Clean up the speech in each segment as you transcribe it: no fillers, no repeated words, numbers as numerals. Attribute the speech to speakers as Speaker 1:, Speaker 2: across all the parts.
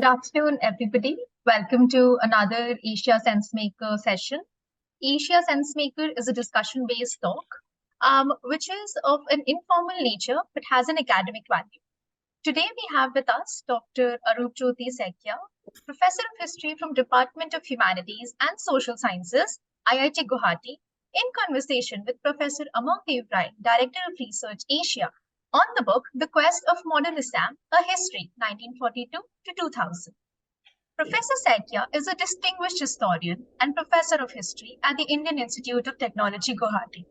Speaker 1: afternoon, everybody. Welcome to another ASIA Sensemaker session. ASIA Sensemaker is a discussion-based talk, which is of an informal nature but has an academic value. Today we have with us Dr. Arupjyoti Saikia, Professor of History from Department of Humanities and Social Sciences, IIT Guwahati, in conversation with Professor Amar Devrai, Director of Research Asia, on the book The Quest of Modern Assam, A History, 1942 to 2000. Professor Saikia is a distinguished historian and professor of history at the Indian Institute of Technology, Guwahati.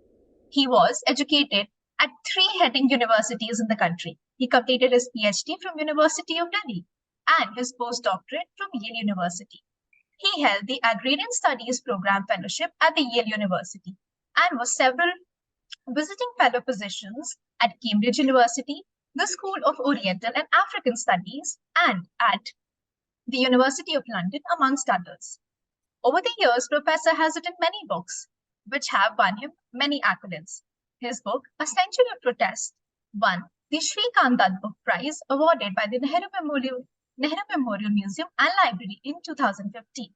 Speaker 1: He was educated at three heading universities in the country. He completed his PhD from University of Delhi and his postdoctorate from Yale University. He held the Agrarian Studies Program Fellowship at the Yale University and was several visiting fellow positions at Cambridge University, the School of Oriental and African Studies, and at the University of London, amongst others. Over the years, Professor has written many books, which have won him many accolades. His book, A Century of Protest, won the Sri Kandat Book Prize awarded by the Nehru Memorial Museum and Library in 2015.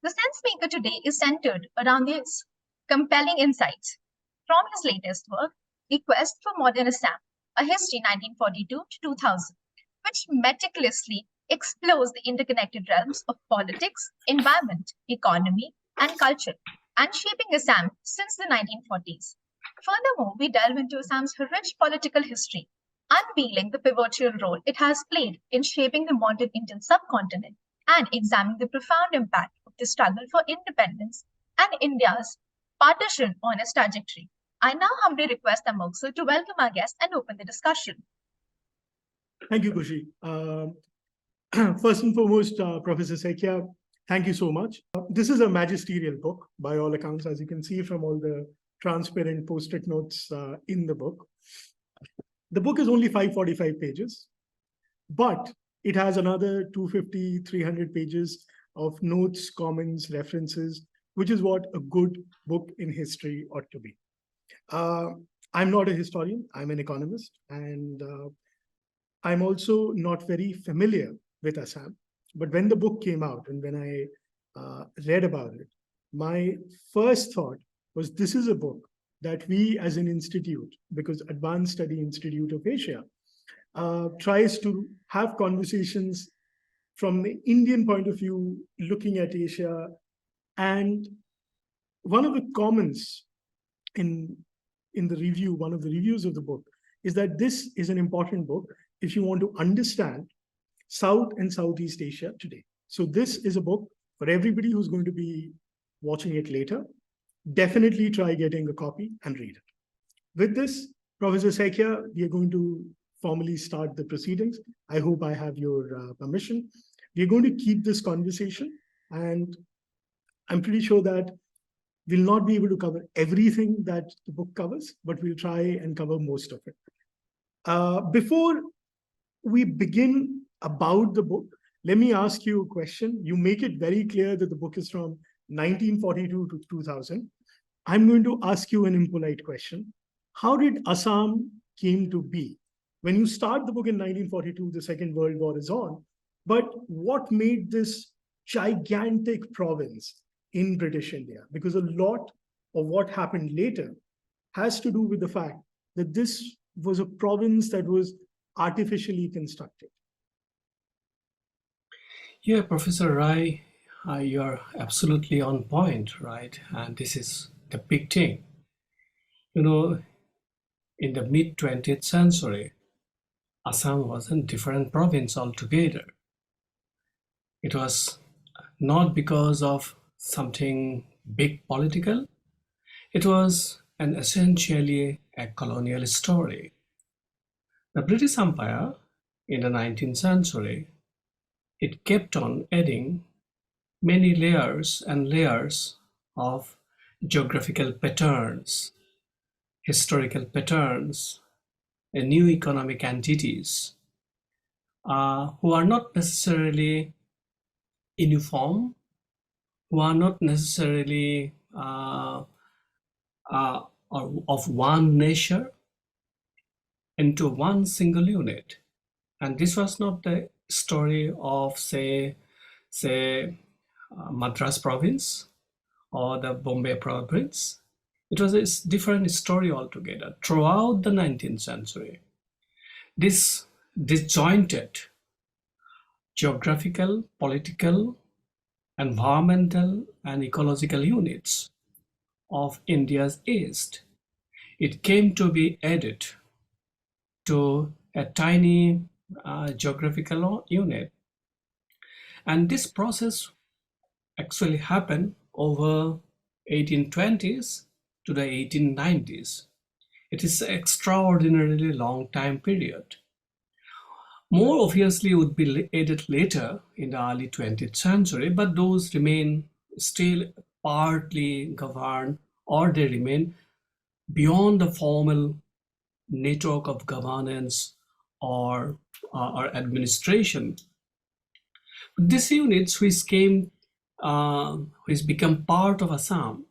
Speaker 1: The Sensemaker today is centered around these compelling insights from his latest work, The Quest for Modern Assam, A History 1942 to 2000, which meticulously explores the interconnected realms of politics, environment, economy, and culture, and shaping Assam since the 1940s. Furthermore, we delve into Assam's rich political history, unveiling the pivotal role it has played in shaping the modern Indian subcontinent and examining the profound impact of the struggle for independence and India's partition on its trajectory. I now humbly request Amoksu to welcome our guest and open the discussion.
Speaker 2: Thank you, Kushi. First and foremost, Professor Saikia, thank you so much. This is a magisterial book, by all accounts, as you can see from all the transparent post-it notes in the book. The book is only 545 pages, but it has another 250, 300 pages of notes, comments, references, which is what a good book in history ought to be. I'm not a historian, I'm an economist, and I'm also not very familiar with Assam. But when the book came out and when I read about it, my first thought was this is a book that we as an institute, because Advanced Study Institute of Asia, tries to have conversations from the Indian point of view, looking at Asia. And one of the comments in the review, one of the reviews of the book, is that this is an important book if you want to understand South and Southeast Asia today. So this is a book for everybody who's going to be watching it later. Definitely try getting a copy and read it. With this, Professor Saikia, we are going to formally start the proceedings. I hope I have your permission. We're going to keep this conversation, and I'm pretty sure that we'll not be able to cover everything that the book covers, but we'll try and cover most of it. Before we begin about the book, let me ask you a question. You make it very clear that the book is from 1942 to 2000. I'm going to ask you an impolite question. How did Assam came to be? When you start the book in 1942, the Second World War is on, but what made this gigantic province in British India? Because a lot of what happened later has to do with the fact that this was a province that was artificially constructed.
Speaker 3: Yeah, Professor Rai, you're absolutely on point, right? And this is the big thing. You know, in the mid-20th century, Assam was a different province altogether. It was not because of something big political. It was an essentially a colonial story. The British Empire in the 19th century, it kept on adding many layers and layers of geographical patterns, historical patterns, and new economic entities who are not necessarily uniform, who are not necessarily of one nature into one single unit. And this was not the story of, say, Madras province or the Bombay province. It was a different story altogether. Throughout the 19th century, this disjointed geographical, political, environmental, and ecological units of India's East, it came to be added to a tiny geographical unit. And this process actually happened over 1820s to the 1890s. It is an extraordinarily long time period. More obviously would be added later in the early 20th century, but those remain still partly governed, or they remain beyond the formal network of governance or administration. These units which become part of Assam,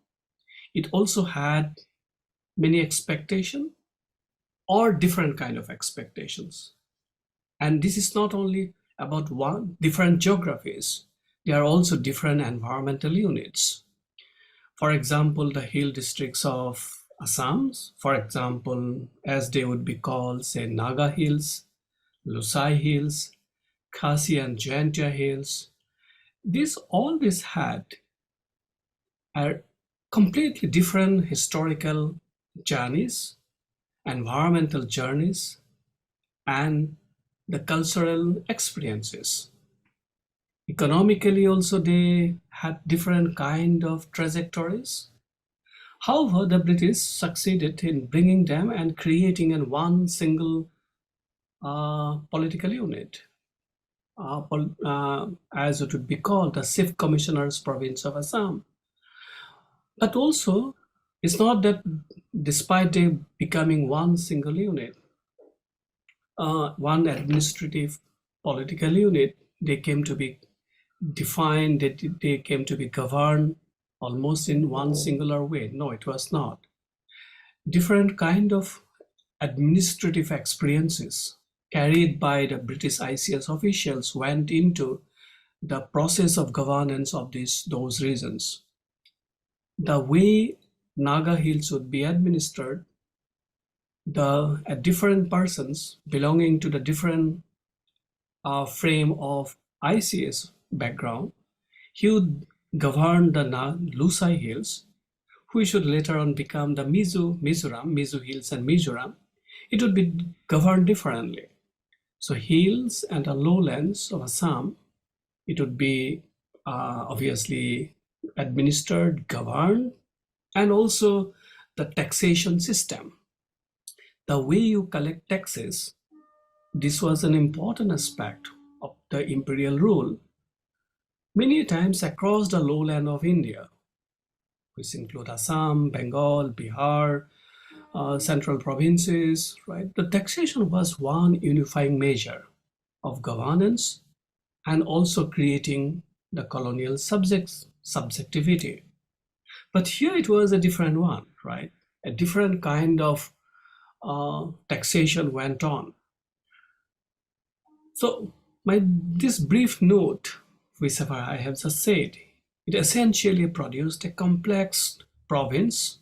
Speaker 3: it also had many expectations or different kind of expectations. And this is not only about different geographies, there are also different environmental units. For example, the hill districts of Assam, for example, as they would be called, say, Naga Hills, Lusai Hills, Khasi and Jaintia Hills, these always had a completely different historical journeys, environmental journeys, and the cultural experiences. Economically also they had different kind of trajectories. However, the British succeeded in bringing them and creating in one single political unit, as it would be called, the Chief Commissioner's Province of Assam. But also, it's not that despite them becoming one single unit, one administrative political unit, they came to be defined, they came to be governed almost in one singular way. No, it was not. Different kind of administrative experiences carried by the British ICS officials went into the process of governance of those regions. The way Naga Hills would be administered, different persons belonging to the different frame of ICS background, he would govern the Lusai Hills, which should later on become the Mizu Hills and Mizoram. It would be governed differently. So hills and the lowlands of Assam, it would be obviously administered, governed, and also the taxation system. The way you collect taxes, this was an important aspect of the imperial rule. Many times across the lowland of India, which include Assam, Bengal, Bihar, central provinces, right? The taxation was one unifying measure of governance and also creating the colonial subjectivity. But here it was a different one, right? A different kind of taxation went on. So this brief note, which I have just said, it essentially produced a complex province,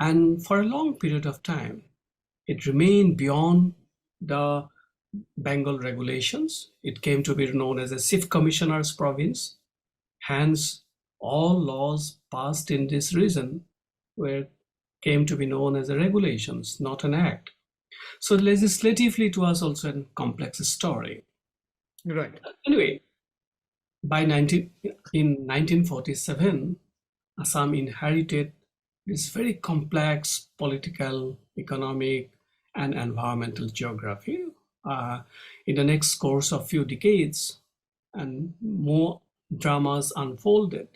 Speaker 3: and for a long period of time, it remained beyond the Bengal regulations. It came to be known as a Chief Commissioner's Province. Hence, all laws passed in this region came to be known as the regulations, not an act. So legislatively, it was also a complex story.
Speaker 2: Right.
Speaker 3: Anyway, in 1947, Assam inherited this very complex political, economic, and environmental geography. In the next course of few decades, and more dramas unfolded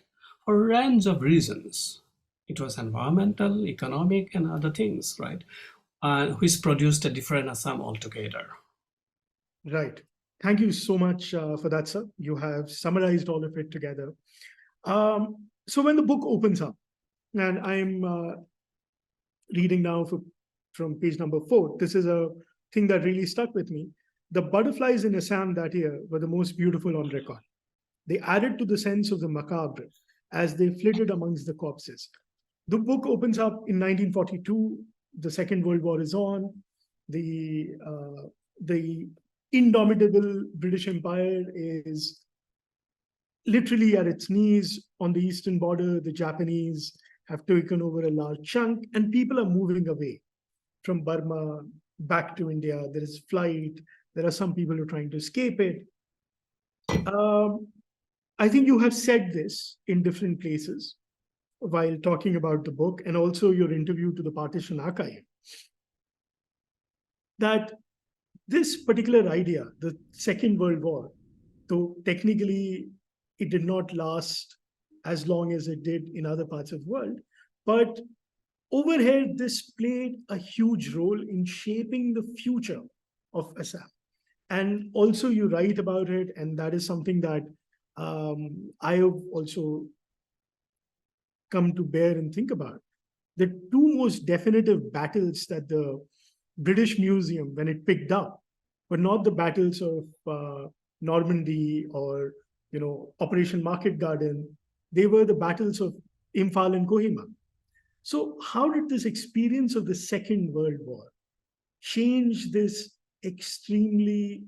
Speaker 3: for a range of reasons. It was environmental, economic, and other things, right? Which produced a different Assam altogether.
Speaker 2: Right. Thank you so much for that, sir. You have summarized all of it together. So when the book opens up, and I'm reading now from page number 4, this is a thing that really stuck with me. The butterflies in Assam that year were the most beautiful on record. They added to the sense of the macabre as they flitted amongst the corpses. The book opens up in 1942. The Second World War is on. The indomitable British Empire is literally at its knees on the eastern border. The Japanese have taken over a large chunk, and people are moving away from Burma back to India. There is flight. There are some people who are trying to escape it. I think you have said this in different places while talking about the book, and also your interview to the Partition Archive, that this particular idea, the Second World War, though technically it did not last as long as it did in other parts of the world, but over here, this played a huge role in shaping the future of Assam. And also you write about it, and that is something that I have also come to bear and think about. The two most definitive battles that the British Museum, when it picked up, were not the battles of Normandy or Operation Market Garden. They were the battles of Imphal and Kohima. So how did this experience of the Second World War change this extremely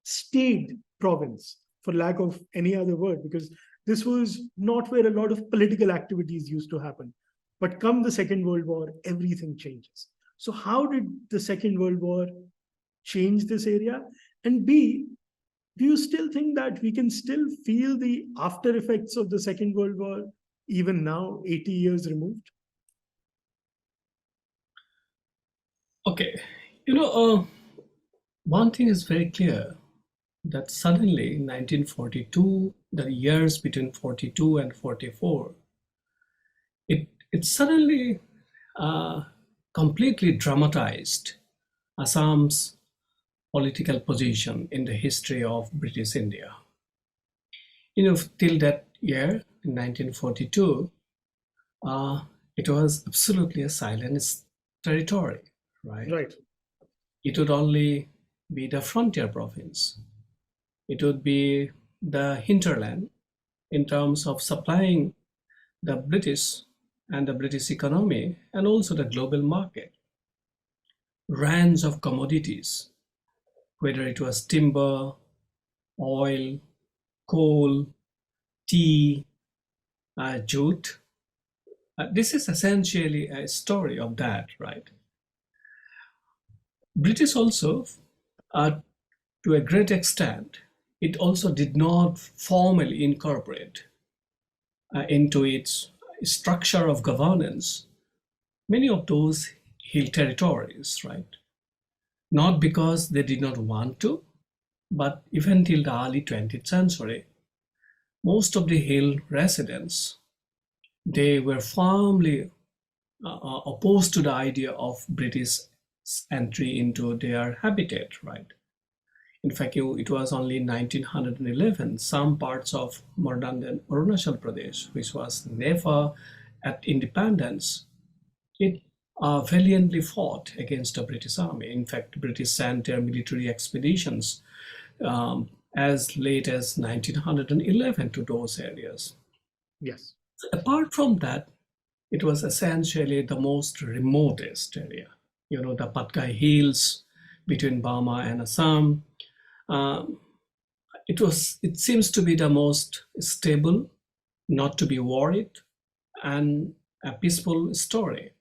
Speaker 2: staid province, for lack of any other word? Because this was not where a lot of political activities used to happen. But come the Second World War, everything changes. So how did the Second World War change this area? And B, do you still think that we can still feel the after effects of the Second World War even now, 80 years removed?
Speaker 3: Okay, one thing is very clear, that suddenly in 1942, the years between 42 and 44, it suddenly completely dramatized Assam's political position in the history of British India. Till that year, in 1942, it was absolutely a silent territory, right?
Speaker 2: Right.
Speaker 3: It would only be the frontier province. It would be the hinterland in terms of supplying the British and the British economy and also the global market. Range of commodities, whether it was timber, oil, coal, tea, jute. This is essentially a story of that, right? British also, to a great extent, it also did not formally incorporate into its structure of governance many of those hill territories, right? Not because they did not want to, but even till the early 20th century, most of the hill residents, they were firmly opposed to the idea of British entry into their habitat, right? In fact, it was only in 1911, some parts of modern Arunachal Pradesh, which was never at independence, it valiantly fought against the British army. In fact, British sent their military expeditions as late as 1911 to those areas.
Speaker 2: Yes.
Speaker 3: Apart from that, it was essentially the most remotest area. The Patkai Hills between Burma and Assam. It seems to be the most stable, not to be worried, and a peaceful story.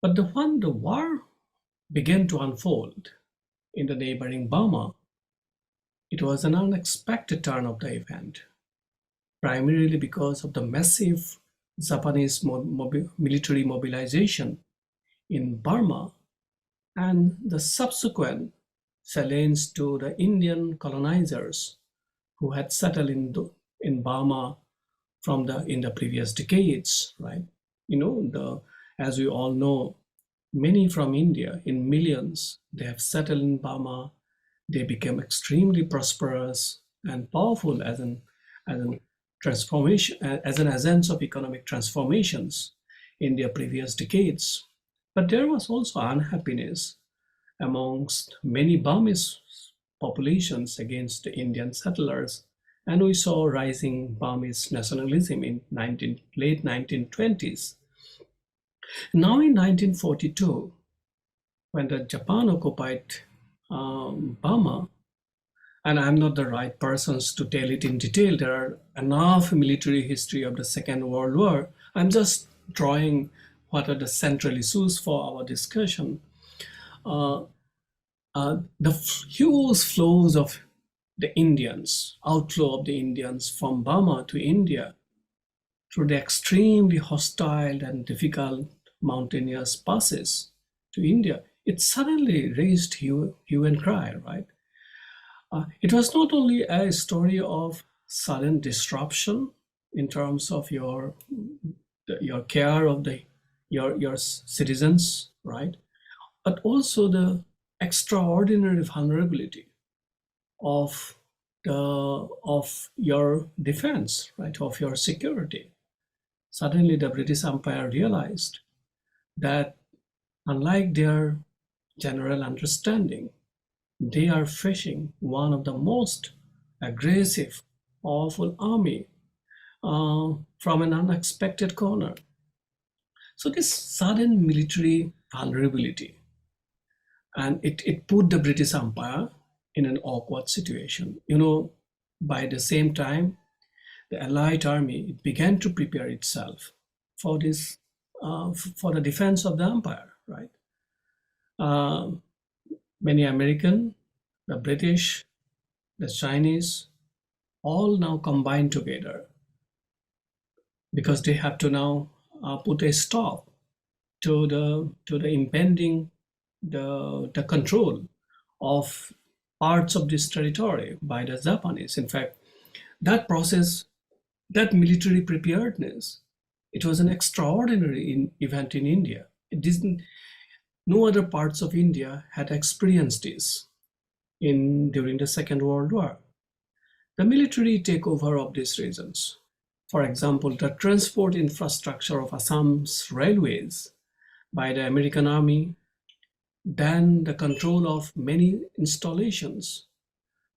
Speaker 3: But when the war began to unfold in the neighboring Burma, it was an unexpected turn of the event, primarily because of the massive Japanese military mobilization in Burma and the subsequent challenge to the Indian colonizers who had settled in Burma in the previous decades, right? As we all know, many from India, in millions, they have settled in Burma. They became extremely prosperous and powerful as an transformation, as an agents of economic transformations in their previous decades. But there was also unhappiness amongst many Burmese populations against the Indian settlers, and we saw rising Burmese nationalism in late 1920s. Now in 1942, when the Japan occupied Burma, and I'm not the right persons to tell it in detail. There are enough military history of the Second World War. I'm just drawing what are the central issues for our discussion. The huge flows of the Indians, outflow of the Indians from Burma to India through the extremely hostile and difficult mountainous passes to India, it suddenly raised hue and cry, right? It was not only a story of sudden disruption in terms of your care of your citizens, right? But also the extraordinary vulnerability of your defense, right, of your security. Suddenly, the British Empire realized that, unlike their general understanding, they are facing one of the most aggressive, powerful army from an unexpected corner. So this sudden military vulnerability, and it put the British Empire in an awkward situation. By the same time, the Allied army began to prepare itself for this, for the defense of the empire, right? Many American, the British, the Chinese, all now combine together because they have to now put a stop to the impending the control of parts of this territory by the Japanese. In fact, that process, that military preparedness, it was an extraordinary event in India. No other parts of India had experienced this during the Second World War. The military takeover of these regions, for example, the transport infrastructure of Assam's railways by the American Army, then the control of many installations,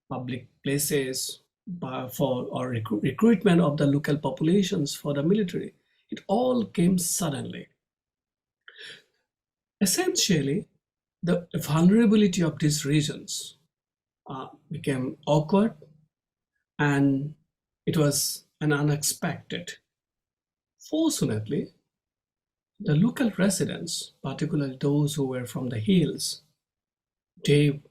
Speaker 3: public places, or recruitment of the local populations for the military. It all came suddenly. Essentially, the vulnerability of these regions became awkward, and it was an unexpected. Fortunately, the local residents, particularly those who were from the hills, they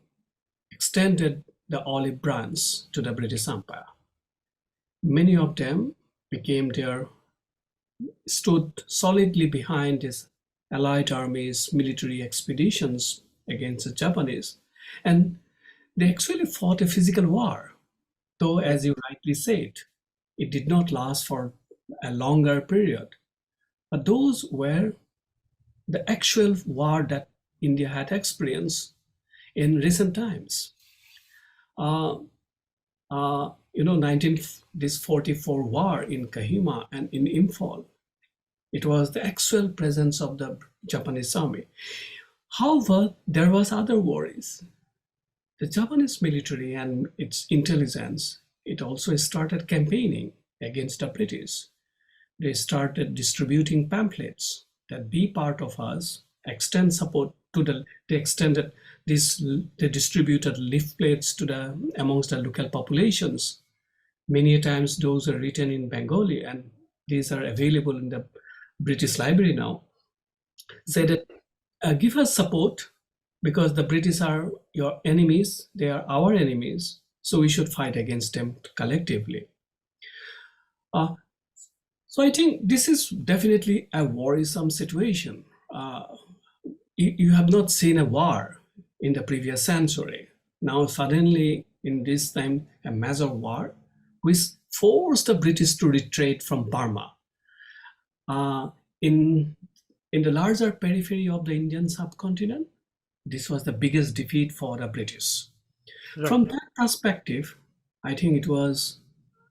Speaker 3: extended the olive branch to the British Empire. Many of them stood solidly behind this Allied army's military expeditions against the Japanese, and they actually fought a physical war, though, as you rightly said, it did not last for a longer period. But those were the actual war that India had experienced in recent times. 1944 war in Kohima and in Imphal, it was the actual presence of the Japanese army. However, there was other worries. The Japanese military and its intelligence, it also started campaigning against the British. They started distributing pamphlets that be part of us, extend support to they distributed leaflets amongst the local populations. Many times those are written in Bengali, and these are available in the British Library now. Say that give us support because the British are your enemies, they are our enemies, so we should fight against them collectively. So I think this is definitely a worrisome situation. You have not seen a war in the previous century. Now suddenly in this time, a major war, which forced the British to retreat from Burma. In the larger periphery of the Indian subcontinent, this was the biggest defeat for the British. Right. From that perspective, I think it was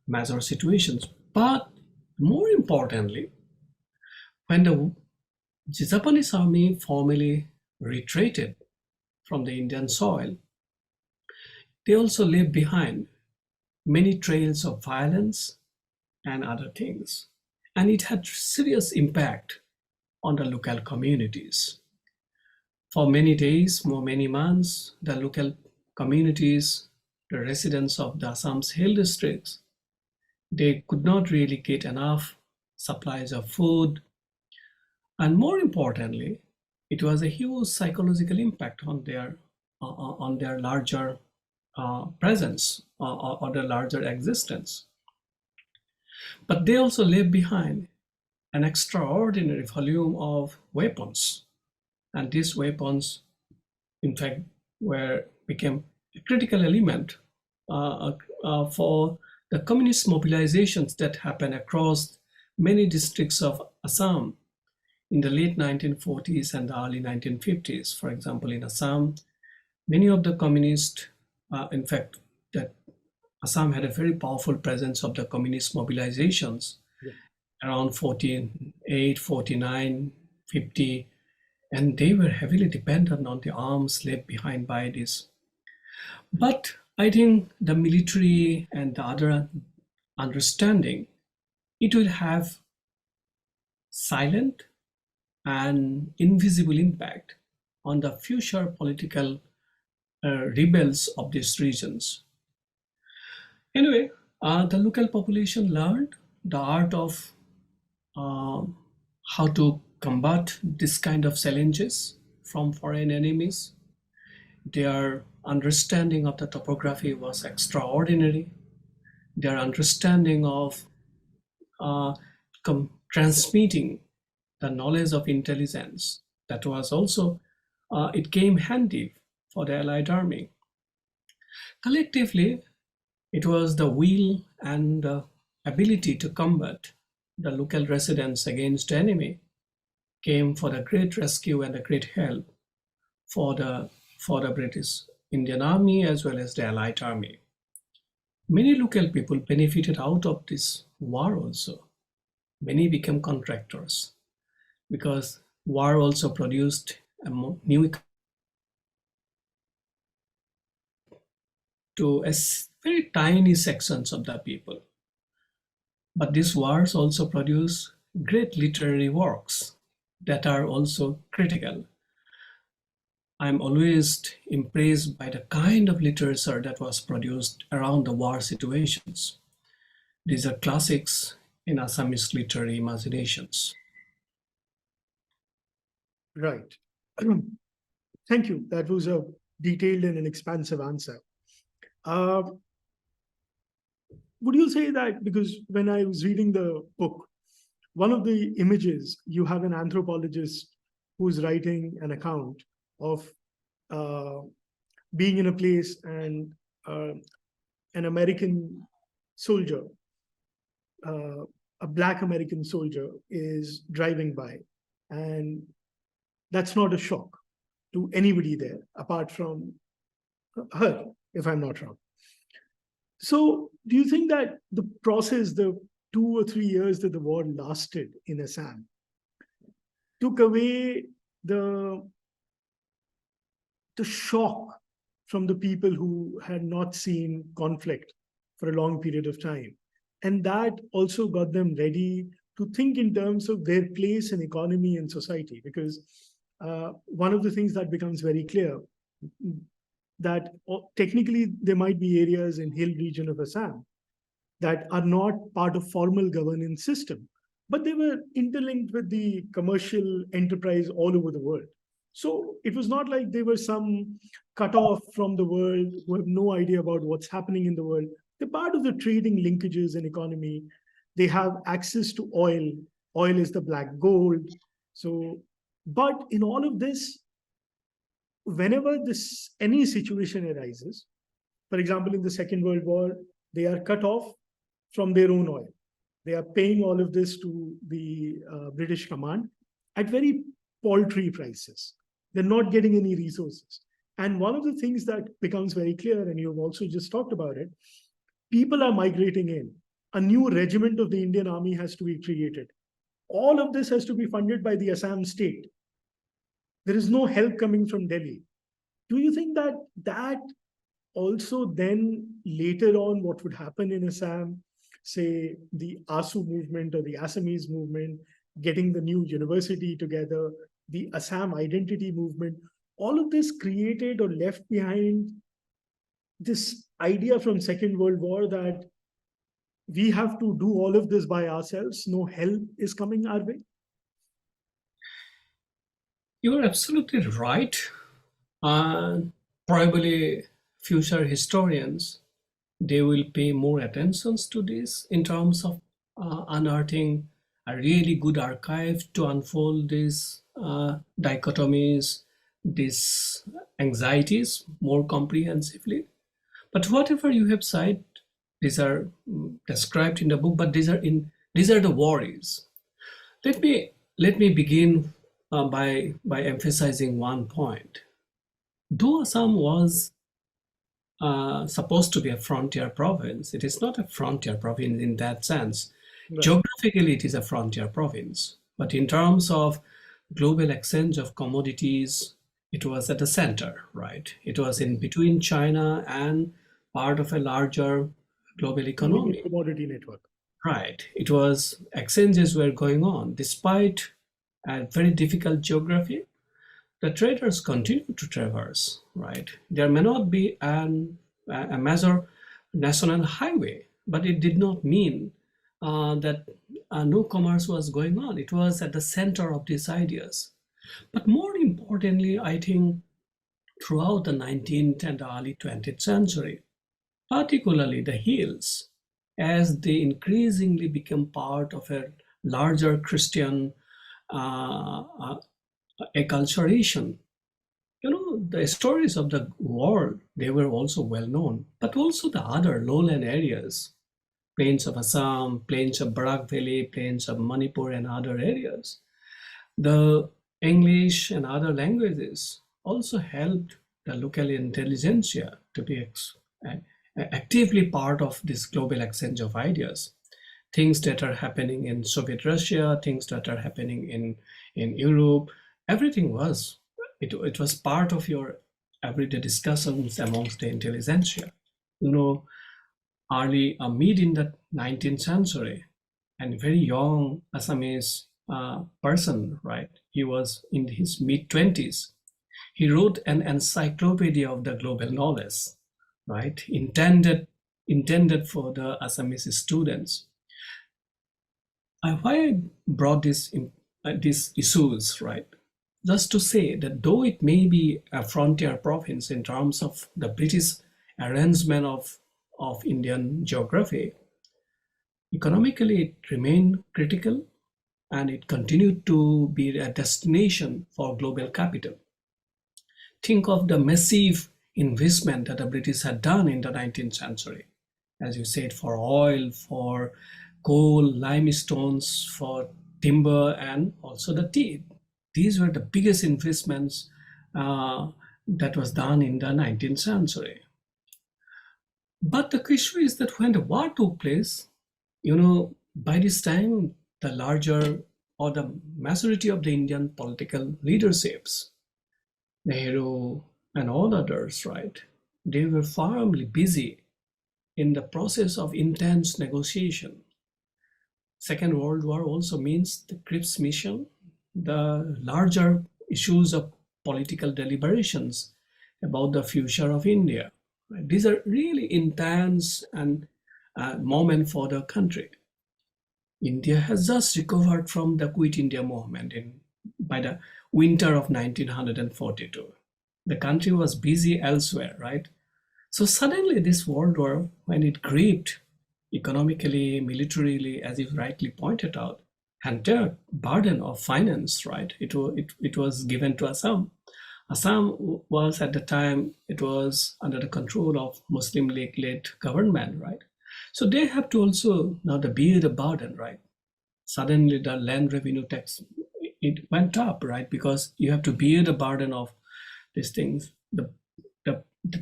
Speaker 3: major situations. But more importantly, when the Japanese army formally retreated from the Indian soil, they also left behind many trails of violence and other things. And it had serious impact on the local communities. For many days, for many months, the local communities, the residents of the Assam's hill districts, they could not really get enough supplies of food. And more importantly, it was a huge psychological impact on their larger presence or their larger existence. But they also left behind an extraordinary volume of weapons, and these weapons, in fact, became a critical element for the communist mobilizations that happened across many districts of Assam in the late 1940s and the early 1950s. For example, in Assam, many of the communists, in fact, that Assam had a very powerful presence of the communist mobilizations around 48, 49, 50, and they were heavily dependent on the arms left behind by this. But I think the military and the other understanding, it will have silent and invisible impact on the future political rebels of these regions. Anyway, the local population learned the art of how to combat this kind of challenges from foreign enemies. Their understanding of the topography was extraordinary. Their understanding of transmitting the knowledge of intelligence, that was also, it came handy for the Allied Army. Collectively, it was the will and ability to combat the local residents against the enemy came for the great rescue and the great help for the British Indian Army as well as the Allied Army. Many local people benefited out of this war also. Many became contractors because war also produced a new to a very tiny sections of the people. But these wars also produce great literary works that are also critical. I'm always impressed by the kind of literature that was produced around the war situations. These are classics in Assamese literary imaginations.
Speaker 2: Right. Thank you. That was a detailed and an expansive answer. Would you say that, because when I was reading the book, one of the images, you have an anthropologist who's writing an account of being in a place and an American soldier, a Black American soldier is driving by. And that's not a shock to anybody there, apart from her, if I'm not wrong. So do you think that the process, the 2 or 3 years that the war lasted in Assam, took away the shock from the people who had not seen conflict for a long period of time? And that also got them ready to think in terms of their place in economy and society. Because one of the things that becomes very clear, that technically there might be areas in hill region of Assam that are not part of formal governance system, but they were interlinked with the commercial enterprise all over the world. So it was not like they were some cut off from the world who have no idea about what's happening in the world. They're part of the trading linkages and economy. They have access to oil. Oil is the black gold. So, but in all of this, whenever any situation arises, for example, in the Second World War, they are cut off from their own oil. They are paying all of this to the British command at very paltry prices. They're not getting any resources. And one of the things that becomes very clear, and you've also just talked about it, people are migrating in. A new regiment of the Indian Army has to be created. All of this has to be funded by the Assam state. There is no help coming from Delhi. Do you think that that also then later on what would happen in Assam, say the ASU movement or the Assamese movement, getting the new university together, the Assam identity movement, all of this created or left behind this idea from Second World War that we have to do all of this by ourselves, no help is coming our way?
Speaker 3: You're absolutely right. Probably future historians, they will pay more attention to this in terms of unearthing a really good archive to unfold these dichotomies, these anxieties more comprehensively. But whatever you have said, these are described in the book, but these are the worries. Let me begin by emphasizing one point. Though Assam was supposed to be a frontier province, it is not a frontier province in that sense.
Speaker 2: Right.
Speaker 3: Geographically, it is a frontier province, but in terms of global exchange of commodities, it was at the center, right? It was in between China and part of a larger global economy.
Speaker 2: Commodity network.
Speaker 3: Right. It was exchanges were going on despite a very difficult geography. The traders continue to traverse, right? There may not be a major national highway, but it did not mean that no commerce was going on. It was at the center of these ideas. But more importantly, I think throughout the 19th and the early 20th century, particularly the hills, as they increasingly become part of a larger Christian acculturation. The stories of the war, they were also well known, but also the other lowland areas, plains of Assam, plains of Barak Valley, plains of Manipur and other areas. The English and other languages also helped the local intelligentsia to be actively part of this global exchange of ideas. Things that are happening in Soviet Russia, things that are happening in Europe, everything was, it was part of your everyday discussions amongst the intelligentsia. Early, mid in the 19th century, and very young Assamese person, right? He was in his mid-20s. He wrote an encyclopedia of the global knowledge, right? Intended for the Assamese students. Why I brought these issues, right? Just to say that though it may be a frontier province in terms of the British arrangement of Indian geography, economically it remained critical and it continued to be a destination for global capital. Think of the massive investment that the British had done in the 19th century, as you said, for oil, for coal, limestones, for timber, and also the tea. These were the biggest investments that was done in the 19th century. But the issue is that when the war took place, by this time, the larger or the majority of the Indian political leaderships, Nehru and all others, right, they were firmly busy in the process of intense negotiation. Second World War also means the Cripps mission, the larger issues of political deliberations about the future of India. These are really intense and moment for the country. India has just recovered from the Quit India movement by the winter of 1942. The country was busy elsewhere, right? So suddenly this World War, when it gripped economically, militarily, as you rightly pointed out, entire burden of finance, right? It was given to Assam. Assam was at the time, it was under the control of Muslim League-led government, right? So they have to also now bear the burden, right? Suddenly the land revenue tax, it went up, right? Because you have to bear the burden of these things. The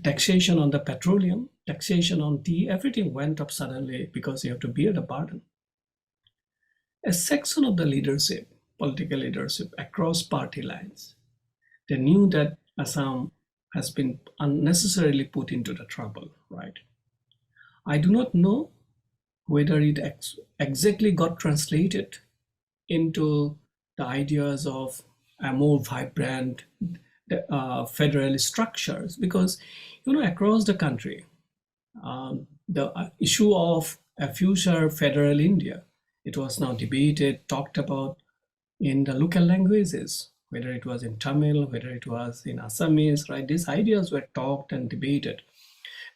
Speaker 3: taxation on the petroleum, taxation on tea, everything went up suddenly because you have to bear the burden. A section of the leadership, political leadership across party lines, they knew that Assam has been unnecessarily put into the trouble, right? I do not know whether it exactly got translated into the ideas of a more vibrant federal structures, because across the country, the issue of a future federal India, it was now debated, talked about in the local languages, whether it was in Tamil, whether it was in Assamese, right? These ideas were talked and debated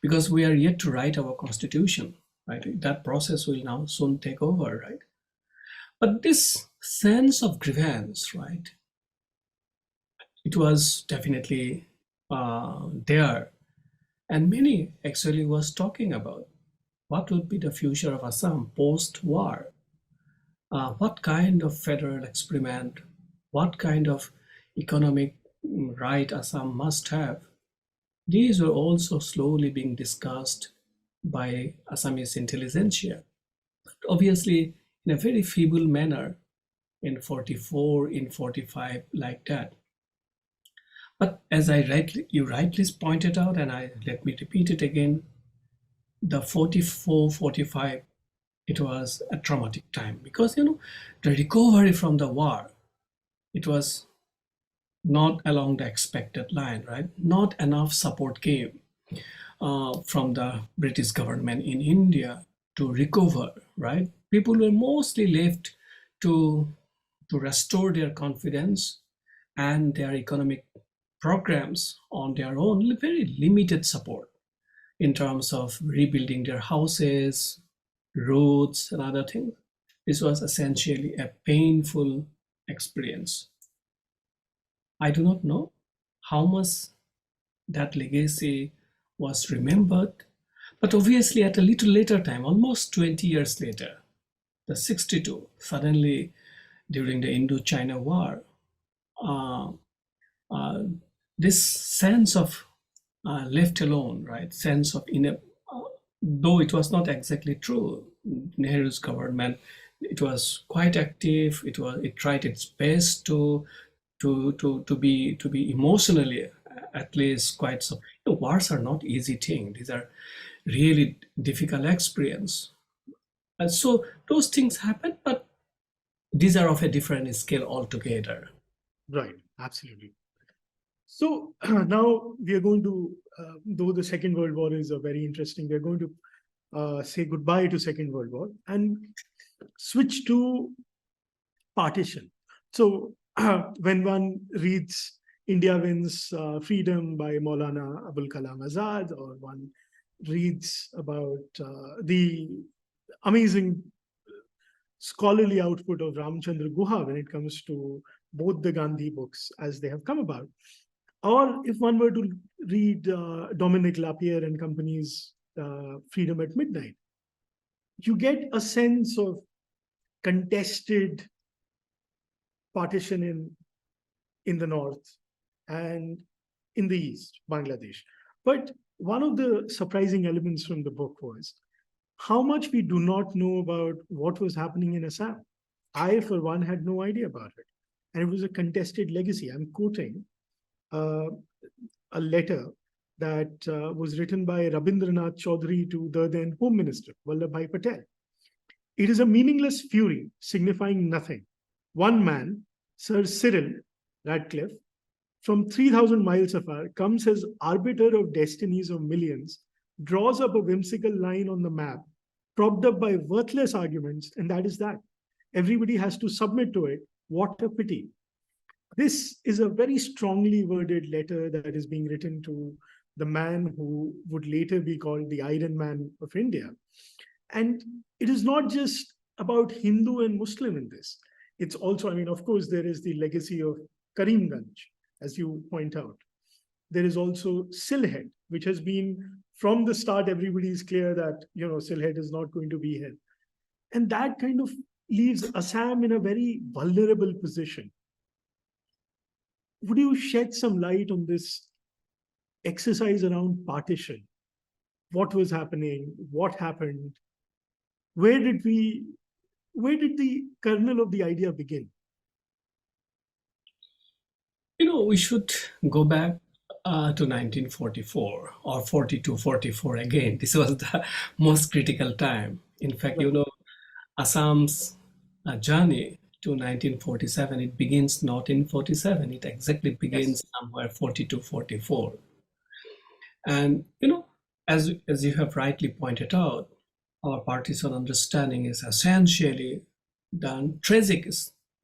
Speaker 3: because we are yet to write our constitution, right? That process will now soon take over, right? But this sense of grievance, right? It was definitely there, and many actually was talking about what would be the future of Assam post-war. What kind of federal experiment, what kind of economic right Assam must have. These were also slowly being discussed by Assamese intelligentsia, obviously in a very feeble manner in 44, in 45, like that. But as you rightly pointed out, and let me repeat it again, the 44, 45, it was a traumatic time because the recovery from the war, it was not along the expected line, right? Not enough support came from the British government in India to recover, right? People were mostly left to restore their confidence and their economic programs on their own, very limited support in terms of rebuilding their houses, roads, and other things. This was essentially a painful experience. I do not know how much that legacy was remembered, but obviously at a little later time, almost 20 years later, the 62, suddenly during the Indo-China War, this sense of left alone, right? Sense of though it was not exactly true. Nehru's government, it was quite active. It tried its best to be emotionally at least quite so. Wars are not easy thing. These are really difficult experience. And so those things happen, but these are of a different scale altogether.
Speaker 2: Right, absolutely. So now we are going to, though the Second World War is a very interesting, we're going to say goodbye to Second World War and switch to partition. So when one reads India Wins Freedom by Maulana Abul Kalam Azad, or one reads about the amazing scholarly output of Ramchandra Guha when it comes to both the Gandhi books as they have come about, or if one were to read Dominic Lapierre and company's Freedom at Midnight, you get a sense of contested partition in the north and in the east, Bangladesh. But one of the surprising elements from the book was how much we do not know about what was happening in Assam. I, for one, had no idea about it. And it was a contested legacy. I'm quoting a letter that was written by Rabindranath Chaudhary to the then Home Minister, Vallabhbhai Patel. It is a meaningless fury, signifying nothing. One man, Sir Cyril Radcliffe, from 3,000 miles afar, comes as arbiter of destinies of millions, draws up a whimsical line on the map, propped up by worthless arguments, and that is that. Everybody has to submit to it. What a pity. This is a very strongly worded letter that is being written to the man who would later be called the Iron Man of India. And it is not just about Hindu and Muslim in this. It's also, I mean, of course, there is the legacy of Karimganj, as you point out. There is also Sylhet, which has been, from the start, everybody is clear that, Sylhet is not going to be here. And that kind of leaves Assam in a very vulnerable position. Would you shed some light on this exercise around partition? What was happening? What happened? Where did the kernel of the idea begin?
Speaker 3: We should go back to 1944 or 42, 44 again. This was the most critical time. In fact, Assam's journey to 1947, it begins not in 47, it exactly begins somewhere 42, 44. And, as you have rightly pointed out, our partition understanding is essentially the tragic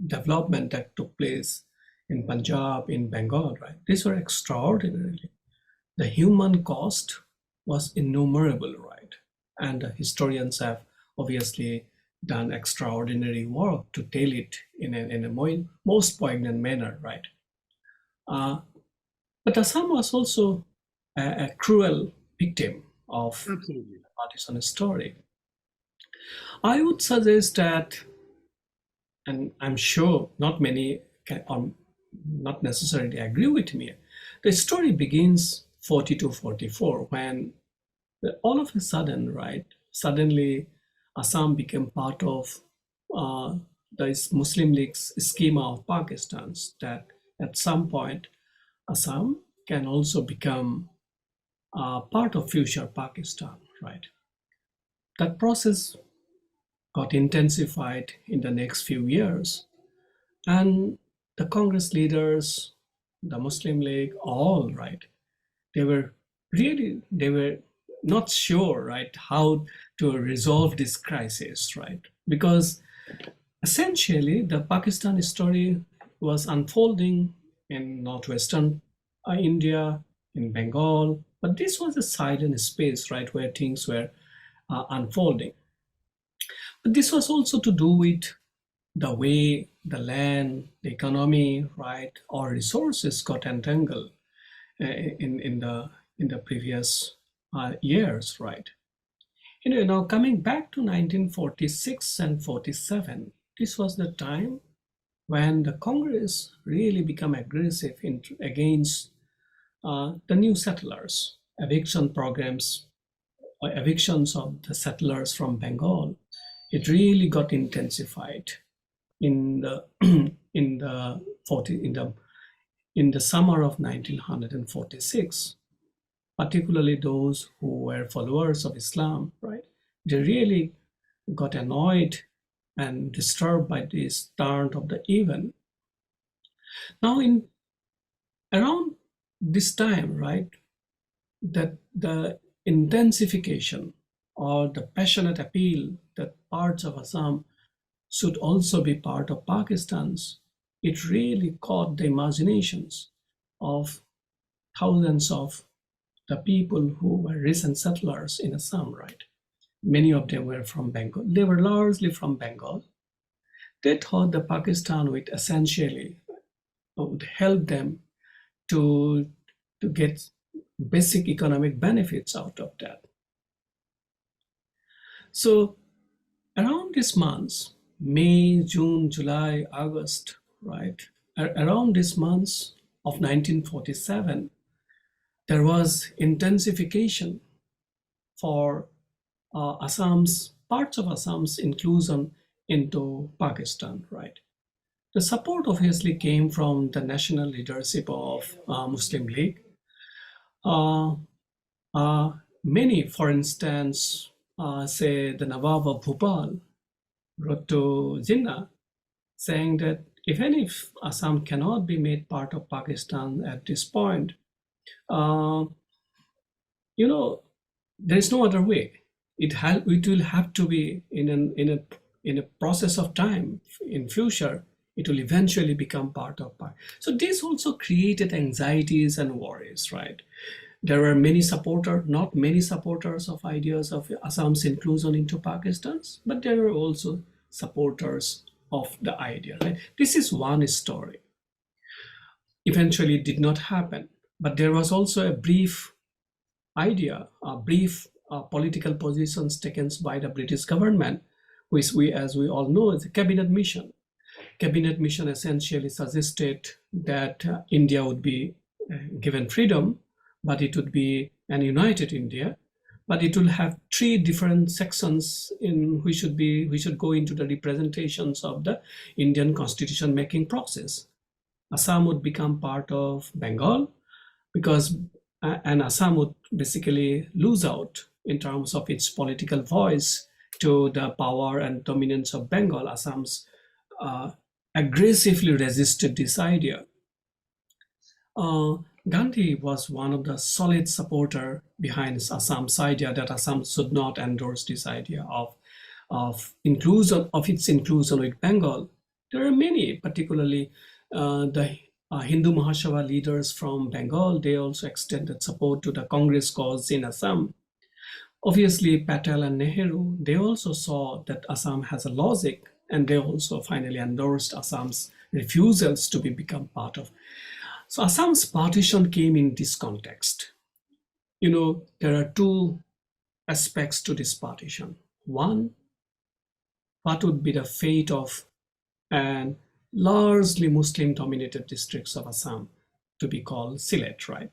Speaker 3: development that took place in Punjab, in Bengal, right? These were extraordinarily. The human cost was innumerable, right? And the historians have obviously done extraordinary work to tell it in a most poignant manner, right? But Assam was also a cruel victim of the partition story. I would suggest that, and I'm sure not many can, or not necessarily agree with me, the story begins 42, 44 when all of a sudden, right, suddenly Assam became part of the Muslim League's schema of Pakistan, that at some point Assam can also become part of future Pakistan, right? That process got intensified in the next few years, and the Congress leaders, the Muslim League, all right, they were not sure, right, how to resolve this crisis, right? Because essentially the Pakistan story was unfolding in northwestern India, in Bengal, but this was a silent space, right, where things were unfolding. But this was also to do with the way the land, the economy, right, or resources got entangled in the previous years, right? Now coming back to 1946 and 47, this was the time when the Congress really became aggressive against the new settlers, eviction programs, or evictions of the settlers from Bengal. It really got intensified in the in the summer of 1946. Particularly those who were followers of Islam, right? They really got annoyed and disturbed by this turn of the event. Now, around this time, right, that the intensification or the passionate appeal that parts of Assam should also be part of Pakistan's, it really caught the imaginations of thousands of the people who were recent settlers in Assam, right? Many of them were from Bengal. They were largely from Bengal. They thought that Pakistan would essentially help them to get basic economic benefits out of that. So around these months, May, June, July, August, right? Around these months of 1947, there was intensification for parts of Assam's inclusion into Pakistan, right? The support obviously came from the national leadership of Muslim League. Many, for instance, say the Nawab of Bhopal wrote to Jinnah saying that even if Assam cannot be made part of Pakistan at this point, there is no other way. It will have to be in a process of time. In future, it will eventually become part of Pakistan. So this also created anxieties and worries, right? There were not many supporters of ideas of Assam's inclusion into Pakistan, but there were also supporters of the idea, right? This is one story. Eventually, it did not happen, but there was also a brief political positions taken by the British government, which as we all know, is a cabinet mission. Cabinet mission essentially suggested that India would be given freedom, but it would be an united India, but it will have three different sections in which should go into the representations of the Indian constitution making process. Assam would become part of Bengal, because and Assam would basically lose out in terms of its political voice to the power and dominance of Bengal. Assam's aggressively resisted this idea. Gandhi was one of the solid supporter behind Assam's idea that Assam should not endorse this idea of inclusion of its inclusion with Bengal. There are many, particularly the Hindu Mahasabha leaders from Bengal. They also extended support to the Congress cause in Assam. Obviously, Patel and Nehru, they also saw that Assam has a logic, and they also finally endorsed Assam's refusals to become part of. So Assam's partition came in this context. You know, there are two aspects to this partition. One, what would be the fate of and largely Muslim-dominated districts of Assam to be called Sylhet, right?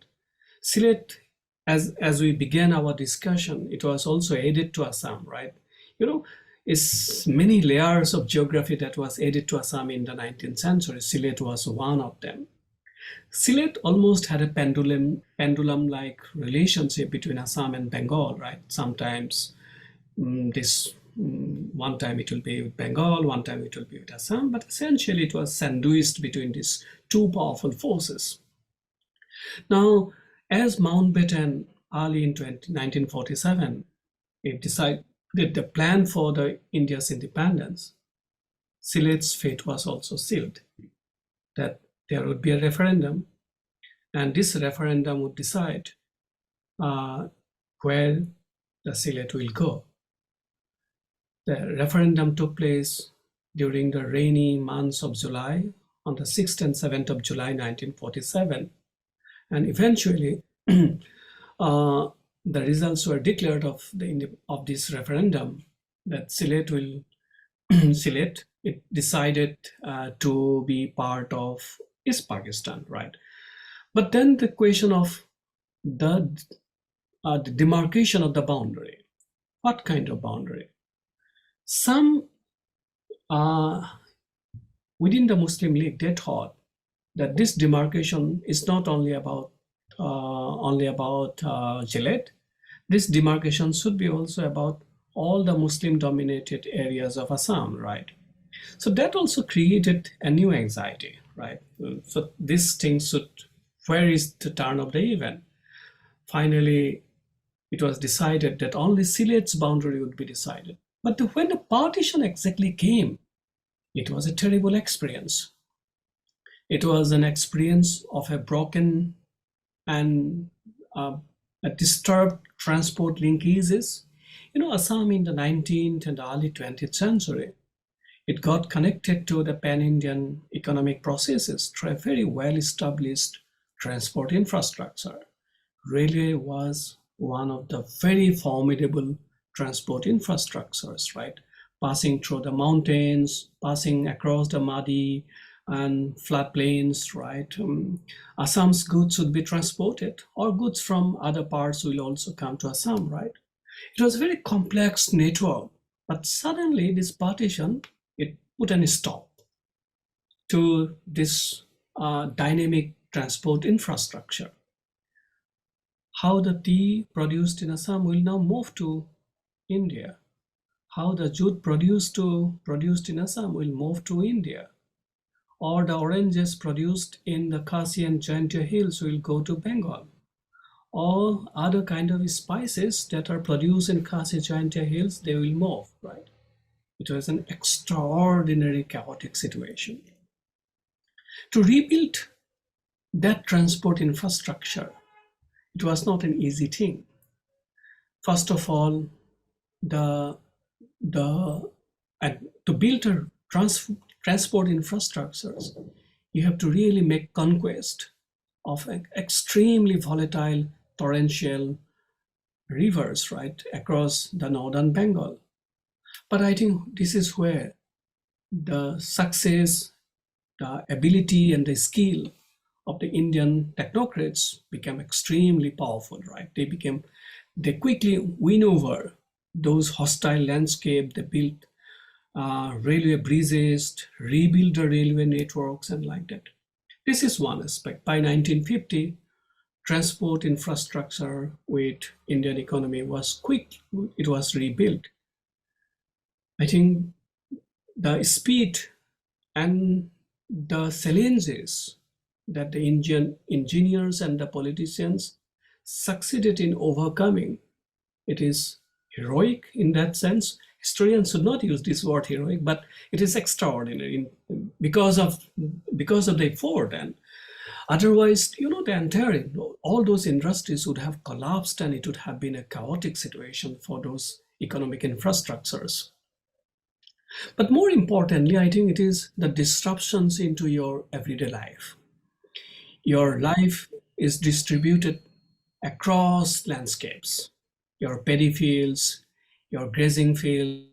Speaker 3: Sylhet, as we began our discussion, it was also added to Assam, right? You know, it's many layers of geography that was added to Assam in the 19th century. Sylhet was one of them. Sylhet almost had a pendulum-like relationship between Assam and Bengal, right? Sometimes one time it will be with Bengal, one time it will be with Assam, but essentially it was sandwiched between these two powerful forces. Now, as Mountbatten early in 1947, it decided the plan for the India's independence, Sylhet's fate was also sealed, that there would be a referendum, and this referendum would decide where the Sylhet will go. The referendum took place during the rainy months of July, on the 6th and 7th of July 1947, and eventually the results were declared of this referendum that Sylhet it decided to be part of East Pakistan, right? But then the question of the demarcation of the boundary, what kind of boundary? Some within the Muslim League, they thought that this demarcation is not only about Sylhet. This demarcation should be also about all the Muslim-dominated areas of Assam, right? So that also created a new anxiety, right? So this thing should, where is the turn of the event? Finally, it was decided that only Sylhet's boundary would be decided. But when the partition exactly came, it was a terrible experience. It was an experience of a broken and a disturbed transport linkages. You know, Assam in the 19th and early 20th century, it got connected to the pan-Indian economic processes through a very well-established transport infrastructure. Railway was one of the very formidable transport infrastructures, right? Passing through the mountains, passing across the muddy and flat plains, right? Assam's goods would be transported, or goods from other parts will also come to Assam, right? It was a very complex network, but suddenly this partition, it put a stop to this dynamic transport infrastructure. How the tea produced in Assam will now move to India. How the jute produced in Assam will move to India. Or the oranges produced in the Khasi and Jaintia hills will go to Bengal. Or other kind of spices that are produced in Khasi Jaintia hills, they will move, right? It was an extraordinary chaotic situation. To rebuild that transport infrastructure, it was not an easy thing. First of all, to build a transport infrastructures, you have to really make conquest of extremely volatile torrential rivers, right, across the northern Bengal. But I think this is where the success, the ability and the skill of the Indian technocrats became extremely powerful, right? They quickly win over those hostile landscape. They built railway bridges, rebuild the railway networks and like that. This is one aspect. By 1950, transport infrastructure with Indian economy was quick. It was rebuilt. I think the speed and the challenges that the Indian engineers and the politicians succeeded in overcoming, it is heroic in that sense. Historians should not use this word heroic, but it is extraordinary because of the effort. And otherwise, the entire, all those industries would have collapsed, and it would have been a chaotic situation for those economic infrastructures. But more importantly, I think it is the disruptions into your everyday life. Your life is distributed across landscapes, your paddy fields, your grazing field,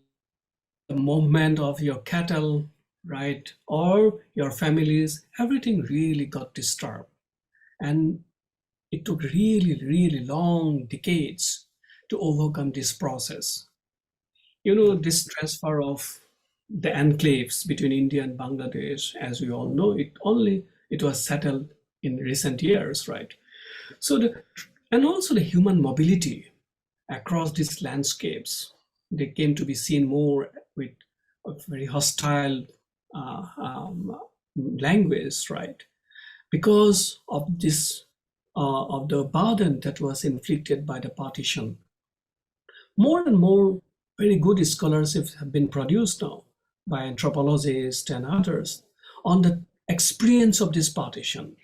Speaker 3: the movement of your cattle, right, or your families, everything really got disturbed. And it took really, really long decades to overcome this process. This transfer of the enclaves between India and Bangladesh, as we all know, it was settled in recent years, right? And also the human mobility across these landscapes, they came to be seen more with a very hostile language, right? Because of this, of the burden that was inflicted by the partition. More and more very good scholarships have been produced now by anthropologists and others on the experience of this partition.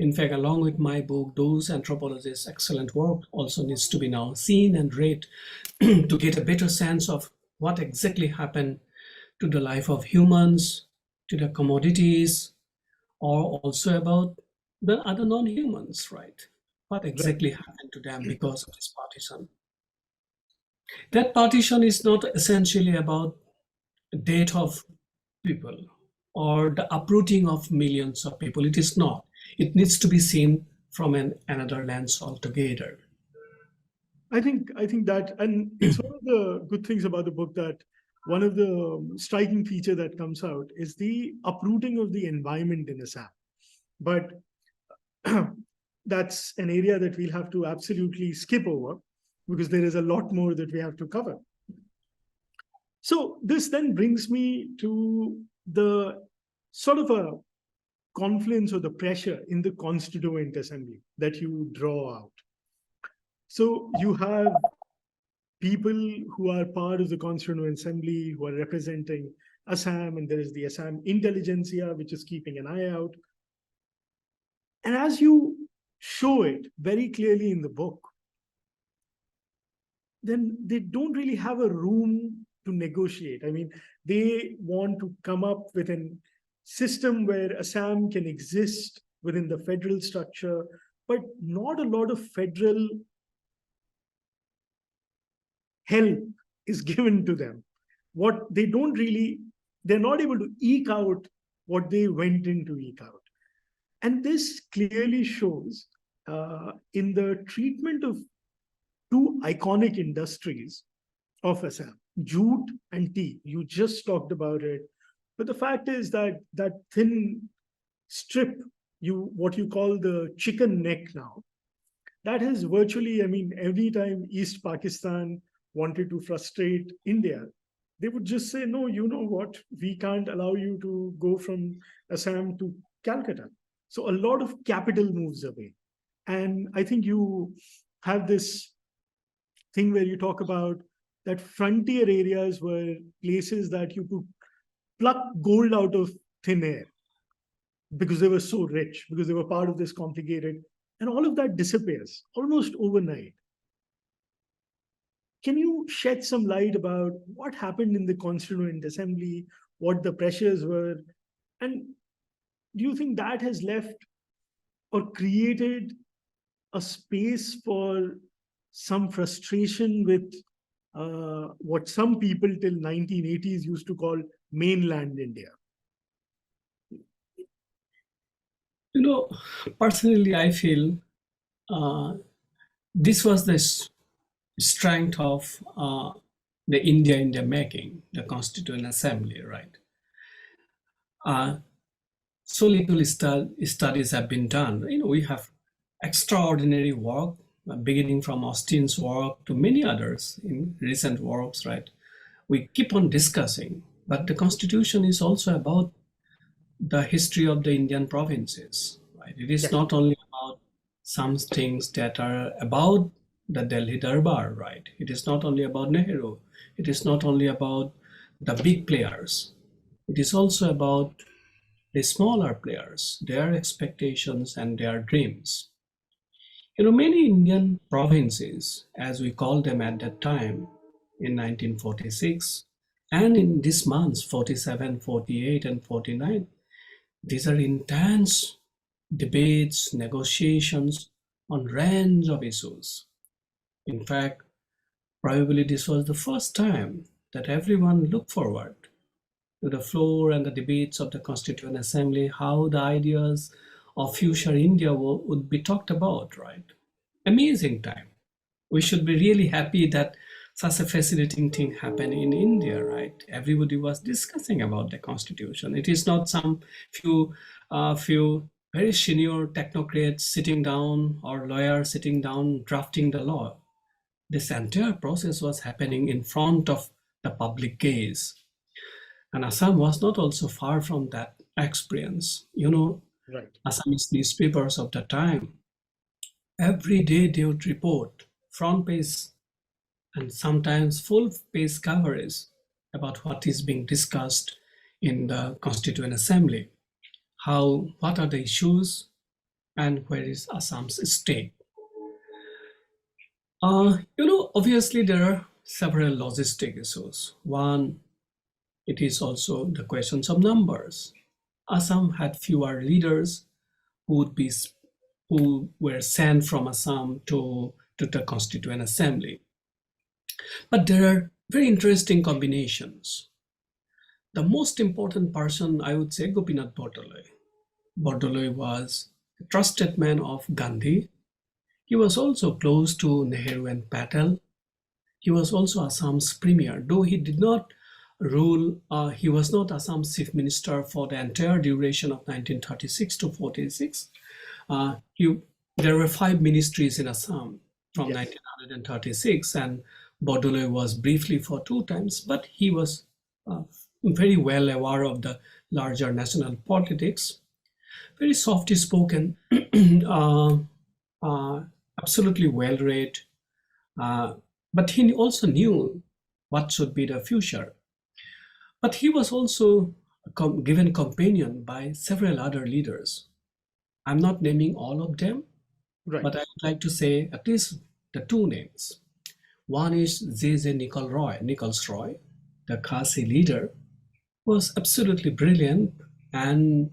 Speaker 3: In fact, along with my book, those anthropologists' excellent work also needs to be now seen and read to get a better sense of what exactly happened to the life of humans, to the commodities, or also about the other non-humans, right? What exactly happened to them because of this partition? That partition is not essentially about the death of people or the uprooting of millions of people. It is not. It needs to be seen from another lens altogether.
Speaker 2: I think that, and it's one of the good things about the book, that one of the striking feature that comes out is the uprooting of the environment in Assam. But that's an area that we'll have to absolutely skip over, because there is a lot more that we have to cover. So this then brings me to the sort of a confluence or the pressure in the Constituent Assembly that you draw out. So you have people who are part of the Constituent Assembly who are representing Assam, and there is the Assam intelligentsia, which is keeping an eye out. And as you show it very clearly in the book, then they don't really have a room to negotiate. I mean, they want to come up with a system where Assam can exist within the federal structure, but not a lot of federal help is given to them. What they don't really, they're not able to eke out what they went in to eke out. And this clearly shows in the treatment of two iconic industries of Assam, jute and tea. You just talked about it. But the fact is that that thin strip, what you call the chicken neck now, that has virtually, I mean, every time East Pakistan wanted to frustrate India, they would just say, no, you know what, we can't allow you to go from Assam to Calcutta. So a lot of capital moves away. And I think you have this thing where you talk about that frontier areas were places that you could pluck gold out of thin air because they were so rich, because they were part of this complicated, and all of that disappears almost overnight. Can you shed some light about what happened in the Constituent Assembly, what the pressures were, and do you think that has left or created a space for some frustration with what some people till 1980s used to call mainland India?
Speaker 3: Personally, I feel this was the strength of the India making, the Constituent Assembly, right? So little studies have been done. We have extraordinary work, beginning from Austin's work to many others in recent works, right? We keep on discussing, but the Constitution is also about the history of the Indian provinces, right? It is not only about some things that are about the Delhi Darbar, right? It is not only about Nehru. It is not only about the big players. It is also about the smaller players, their expectations and their dreams. Many Indian provinces, as we called them at that time in 1946, and in these months, 47, 48, and 49, these are intense debates, negotiations on range of issues. In fact, probably this was the first time that everyone looked forward to the floor and the debates of the Constituent Assembly, how the ideas of future India would be talked about, right? Amazing time. We should be really happy that such a fascinating thing happened in India, right? Everybody was discussing about the Constitution. It is not some few very senior technocrats sitting down or lawyers sitting down drafting the law. This entire process was happening in front of the public gaze. And Assam was not also far from that experience.
Speaker 2: Right.
Speaker 3: Assamese newspapers of the time, every day they would report front page and sometimes full page coverage about what is being discussed in the Constituent Assembly. What are the issues and where is Assam's state? Obviously there are several logistic issues. One, it is also the questions of numbers. Assam had fewer leaders who were sent from Assam to the Constituent Assembly. But there are very interesting combinations. The most important person, I would say, Gopinath Bordoloi. Bordoloi was a trusted man of Gandhi. He was also close to Nehru and Patel. He was also Assam's premier, though he did not rule. He was not Assam's chief minister for the entire duration of 1936 to 46. There were 5 ministries in Assam from 1936, and Bordoloi was briefly for 2 times, but he was very well aware of the larger national politics. Very softly spoken, absolutely well read, but he also knew what should be the future. But he was also given companion by several other leaders. I'm not naming all of them, but I would like to say at least the 2 names. One is J.J. Nichols Roy, the Khasi leader, was absolutely brilliant, and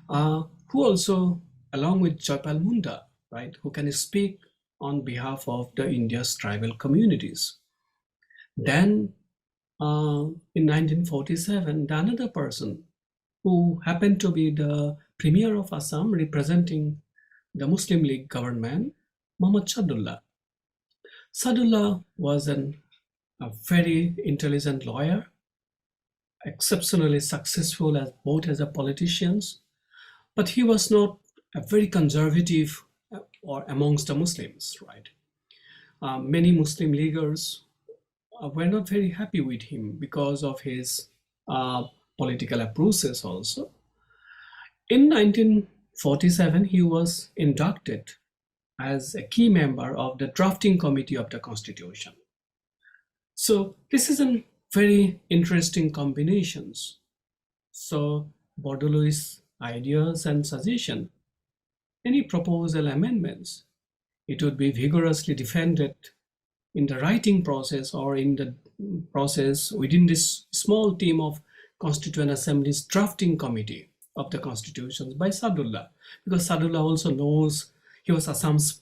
Speaker 3: who also, along with Jaipal Munda, right, who can speak on behalf of the India's tribal communities. Then in 1947, the another person who happened to be the Premier of Assam representing the Muslim League government, Muhammad Sadullah. Sadullah was a very intelligent lawyer, exceptionally successful as a politician, but he was not a very conservative or amongst the Muslims, right? Many Muslim leaguers were not very happy with him because of his political approaches also. In 1947, he was inducted as a key member of the drafting committee of the Constitution. So this is a very interesting combinations. So Bordoloi's ideas and suggestion, any proposal amendments, it would be vigorously defended in the writing process or in the process within this small team of Constituent Assembly's drafting committee of the constitutions by Sadullah, because Sadullah also knows he was Assam's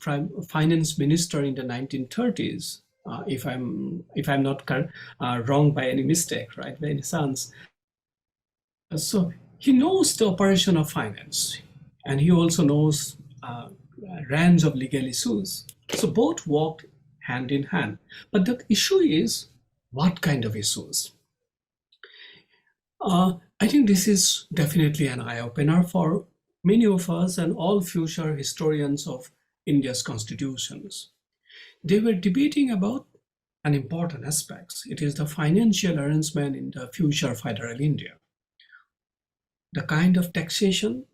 Speaker 3: finance minister in the 1930s, if I'm not wrong by any mistake, right, by any chance. So he knows the operation of finance, and he also knows a range of legal issues. So both walked hand in hand. But the issue is, what kind of issues? I think this is definitely an eye-opener for many of us and all future historians of India's constitutions. They were debating about an important aspect. It is the financial arrangement in the future federal India. The kind of taxation,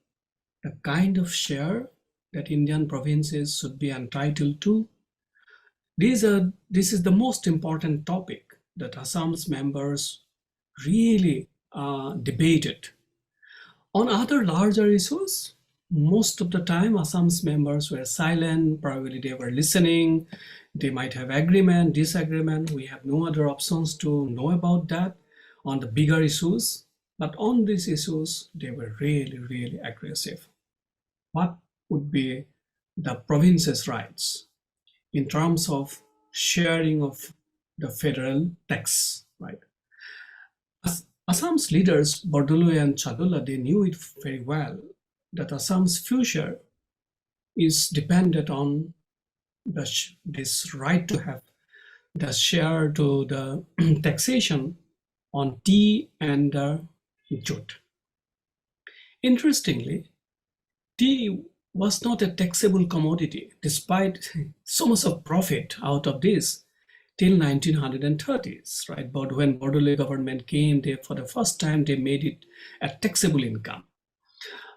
Speaker 3: the kind of share that Indian provinces should be entitled to. This is the most important topic that Assam's members really debated. On other larger issues, most of the time Assam's members were silent, probably they were listening, they might have agreement, disagreement, we have no other options to know about that on the bigger issues, but on these issues, they were really, really aggressive. What would be the province's rights in terms of sharing of the federal tax, right? Assam's leaders, Bordoloi and Chadula, they knew it very well that Assam's future is dependent on this right to have the share to the taxation on tea and jute. Interestingly, tea was not a taxable commodity, despite so much of profit out of this till 1930s, right? But when Bordoloi government came, they for the first time they made it a taxable income.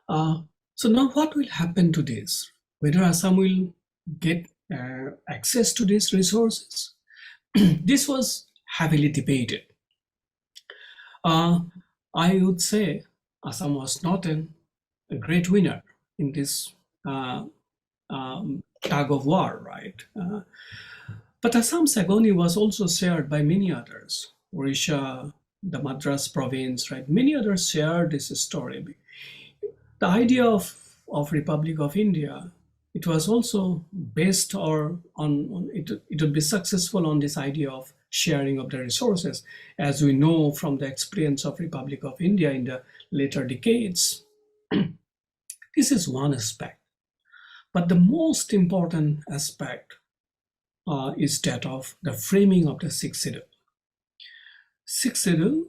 Speaker 3: So now what will happen to this? Whether Assam will get access to these resources? This was heavily debated. I would say Assam was not a great winner in this tug of war, right? But Assam's agony was also shared by many others. Orissa, the Madras province, right? Many others shared this story. The idea of Republic of India, it was also based on it would be successful on this idea of sharing of the resources, as we know from the experience of Republic of India in the later decades. This is one aspect. But the most important aspect is that of the framing of the Sixth Schedule. Sixth Schedule,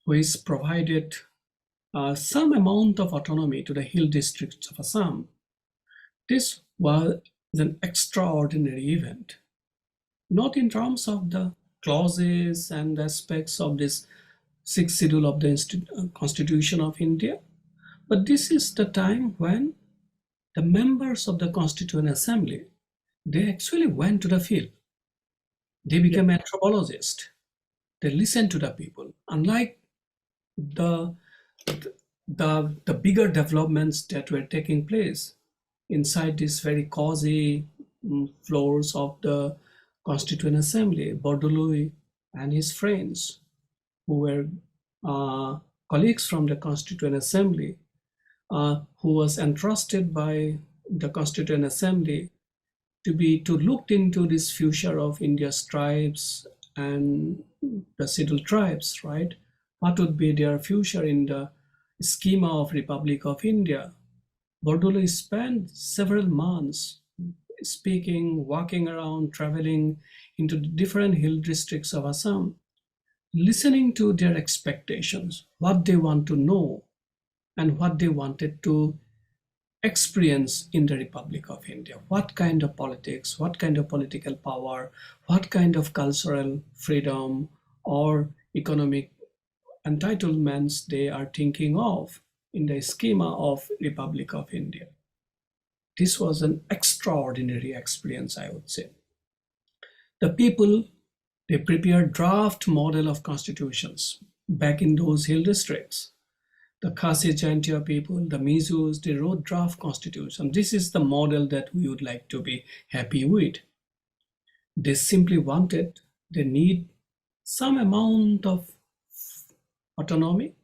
Speaker 3: which provided some amount of autonomy to the hill districts of Assam. This was an extraordinary event, not in terms of the clauses and aspects of this Sixth Schedule of the Constitution of India, but this is the time when the members of the Constituent Assembly, they actually went to the field. They became anthropologists. They listened to the people. Unlike the bigger developments that were taking place inside these very cozy floors of the Constituent Assembly, Bordoloi and his friends, who were colleagues from the Constituent Assembly, who was entrusted by the Constituent Assembly to look into this future of India's tribes and the scheduled tribes, right? What would be their future in the schema of Republic of India? Bordoloi spent several months speaking, walking around, traveling into the different hill districts of Assam, listening to their expectations, what they want to know, and what they wanted to experience in the Republic of India. What kind of politics, what kind of political power, what kind of cultural freedom or economic entitlements they are thinking of in the schema of Republic of India. This was an extraordinary experience, I would say. The people, they prepared draft model of constitutions back in those hill districts. The Khasi Jaintia people, the Mizos, they wrote draft constitution. This is the model that we would like to be happy with. They simply wanted, they need some amount of autonomy,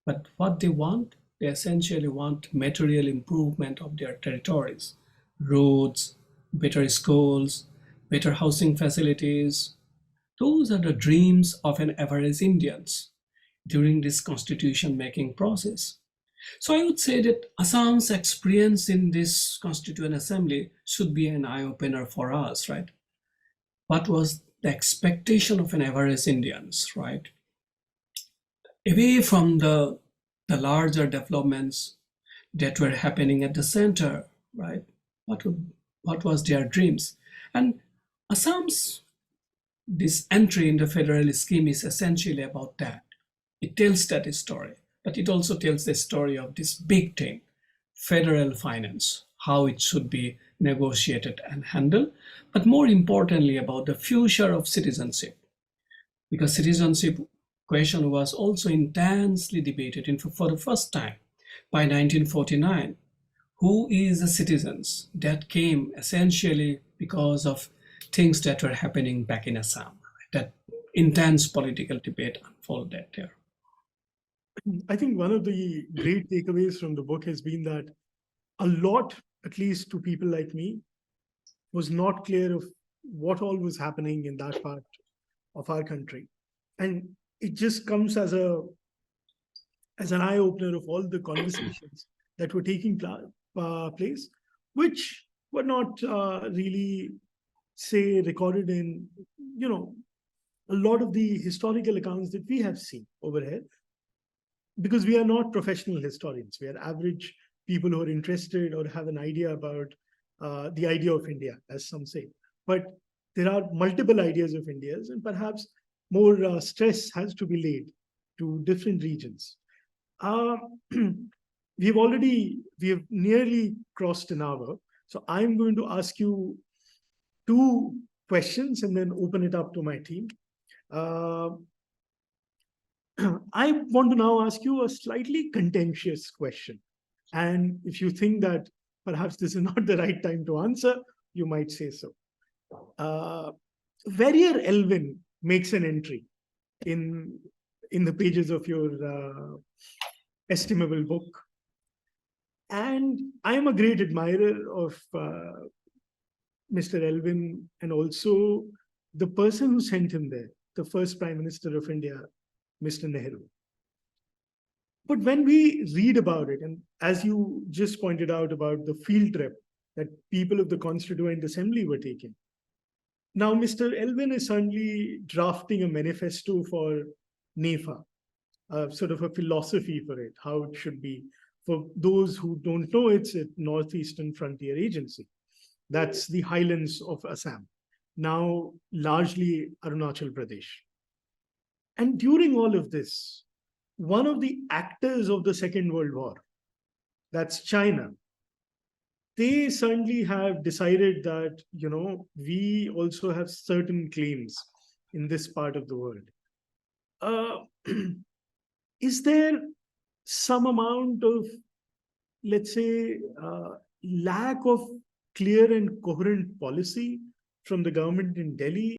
Speaker 3: but what they want, they essentially want material improvement of their territories, roads, better schools, better housing facilities. Those are the dreams of an average Indians during this constitution making process. So I would say that Assam's experience in this Constituent Assembly should be an eye-opener for us, right? What was the expectation of an average Indians, right? Away from the larger developments that were happening at the center, right? What would what was their dreams. And Assam's this entry in the federal scheme is essentially about that. It tells that story, but it also tells the story of this big thing, federal finance, how it should be negotiated and handled, but more importantly about the future of citizenship. Because citizenship question was also intensely debated for the first time by 1949. Who is the citizens? That came essentially because of things that were happening back in Assam. That intense political debate unfolded there.
Speaker 2: I think one of the great takeaways from the book has been that a lot, at least to people like me, was not clear of what all was happening in that part of our country. And it just comes as an eye-opener of all the conversations that were taking place, which were not really, say, recorded in, a lot of the historical accounts that we have seen over here, because we are not professional historians. We are average people who are interested or have an idea about the idea of India, as some say. But there are multiple ideas of India's, and perhaps more stress has to be laid to different regions. We have nearly crossed an hour. So I'm going to ask you 2 questions and then open it up to my team. I want to now ask you a slightly contentious question. And if you think that perhaps this is not the right time to answer, you might say so. Verrier Elvin makes an entry in the pages of your estimable book. And I am a great admirer of Mr. Elvin, and also the person who sent him there, the first Prime Minister of India, Mr. Nehru. But when we read about it, and as you just pointed out about the field trip that people of the Constituent Assembly were taking, now Mr. Elvin is certainly drafting a manifesto for NEFA, sort of a philosophy for it, how it should be. For those who don't know, it's a Northeastern Frontier Agency. That's the highlands of Assam, now largely Arunachal Pradesh. And during all of this, one of the actors of the Second World War, that's China, they certainly have decided that, we also have certain claims in this part of the world. Is there some amount of, let's say, lack of clear and coherent policy from the government in Delhi